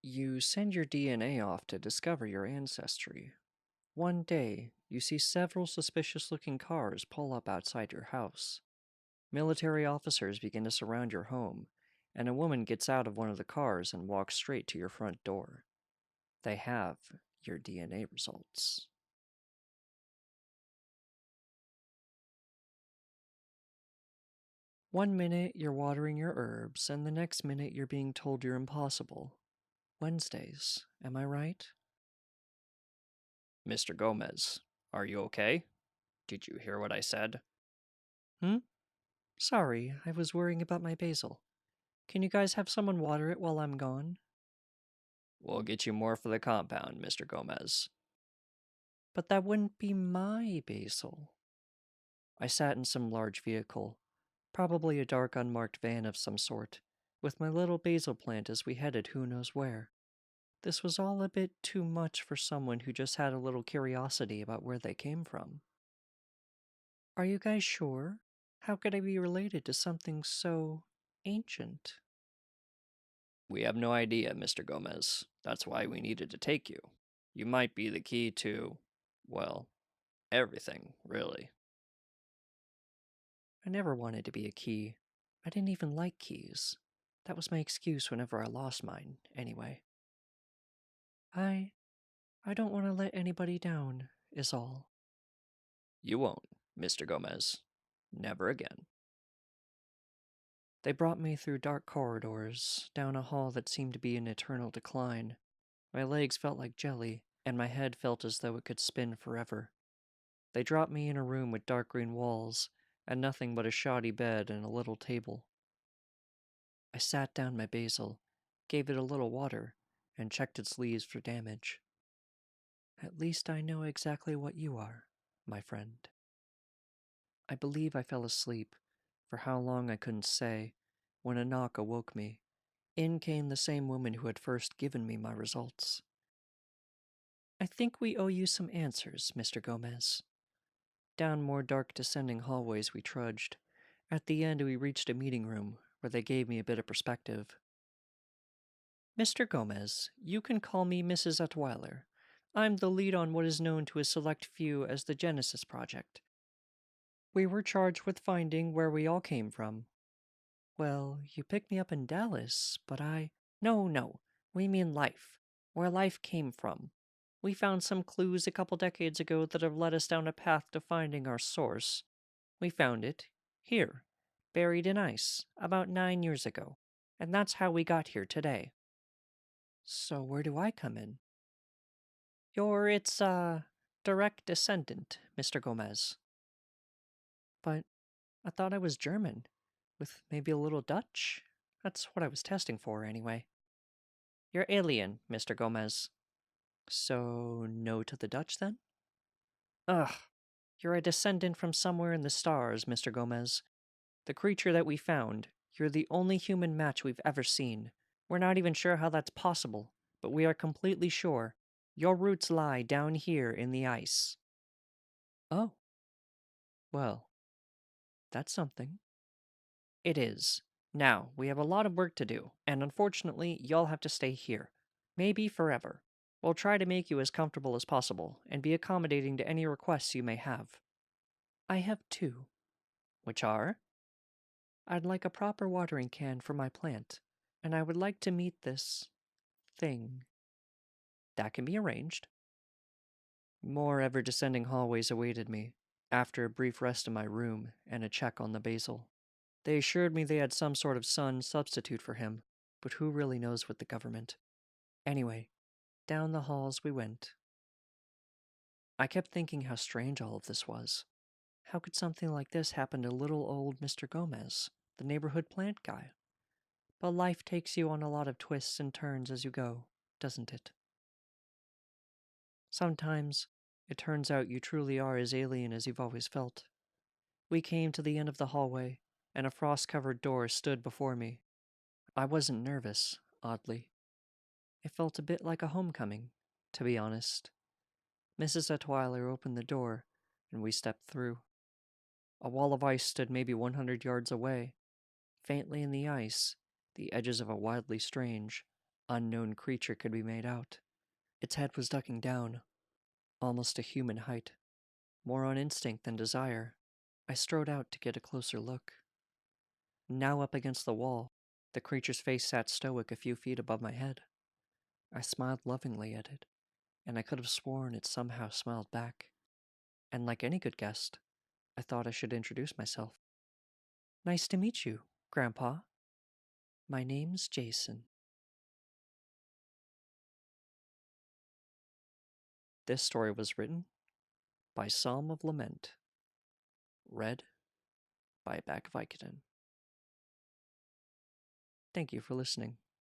You send your DNA off to discover your ancestry. One day, you see several suspicious looking cars pull up outside your house. Military officers begin to surround your home, and a woman gets out of one of the cars and walks straight to your front door. They have your DNA results. One minute you're watering your herbs, and the next minute you're being told you're impossible. Wednesdays, am I right? Mr. Gomez, are you okay? Did you hear what I said? Hmm? Sorry, I was worrying about my basil. Can you guys have someone water it while I'm gone? We'll get you more for the compound, Mr. Gomez. But that wouldn't be my basil. I sat in some large vehicle, probably a dark unmarked van of some sort, with my little basil plant as we headed who knows where. This was all a bit too much for someone who just had a little curiosity about where they came from. Are you guys sure? How could I be related to something so ancient? We have no idea, Mr. Gomez. That's why we needed to take you. You might be the key to, well, everything, really. I never wanted to be a key. I didn't even like keys. That was my excuse whenever I lost mine, anyway. I I don't want to let anybody down, is all. You won't, Mr. Gomez. Never again. They brought me through dark corridors, down a hall that seemed to be in eternal decline. My legs felt like jelly, and my head felt as though it could spin forever. They dropped me in a room with dark green walls, and nothing but a shoddy bed and a little table. I sat down my basil, gave it a little water, and checked its leaves for damage. At least I know exactly what you are, my friend. I believe I fell asleep, for how long I couldn't say, when a knock awoke me. In came the same woman who had first given me my results. I think we owe you some answers, Mr. Gomez. Down more dark descending hallways we trudged. At the end we reached a meeting room, where they gave me a bit of perspective. Mr. Gomez, you can call me Mrs. Atweiler. I'm the lead on what is known to a select few as the Genesis Project. We were charged with finding where we all came from. Well, you picked me up in Dallas, but I... No, we mean life. Where life came from. We found some clues a couple decades ago that have led us down a path to finding our source. We found it, here, buried in ice, about 9 years ago. And that's how we got here today. So where do I come in? You're its, direct descendant, Mr. Gomez. But I thought I was German, with maybe a little Dutch? That's what I was testing for, anyway. You're alien, Mr. Gomez. So, no to the Dutch, then? Ugh. You're a descendant from somewhere in the stars, Mr. Gomez. The creature that we found, you're the only human match we've ever seen. We're not even sure how that's possible, but we are completely sure. Your roots lie down here in the ice. Oh. Well, that's something. It is. Now, we have a lot of work to do, and unfortunately, you'll have to stay here. Maybe forever. We'll try to make you as comfortable as possible, and be accommodating to any requests you may have. I have two. Which are? I'd like a proper watering can for my plant, and I would like to meet this... thing. That can be arranged. More ever-descending hallways awaited me, after a brief rest in my room and a check on the basil. They assured me they had some sort of sun substitute for him, but who really knows with the government? Anyway, down the halls we went. I kept thinking how strange all of this was. How could something like this happen to little old Mr. Gomez, the neighborhood plant guy? But life takes you on a lot of twists and turns as you go, doesn't it? Sometimes it turns out you truly are as alien as you've always felt. We came to the end of the hallway, and a frost-covered door stood before me. I wasn't nervous, oddly. It felt a bit like a homecoming, to be honest. Mrs. Atweiler opened the door, and we stepped through. A wall of ice stood maybe 100 yards away. Faintly in the ice, the edges of a wildly strange, unknown creature could be made out. Its head was ducking down, almost a human height. More on instinct than desire, I strode out to get a closer look. Now up against the wall, the creature's face sat stoic a few feet above my head. I smiled lovingly at it, and I could have sworn it somehow smiled back. And like any good guest, I thought I should introduce myself. Nice to meet you, Grandpa. My name's Jason. This story was written by Psalm of Lament, read by Back Vicodin. Thank you for listening.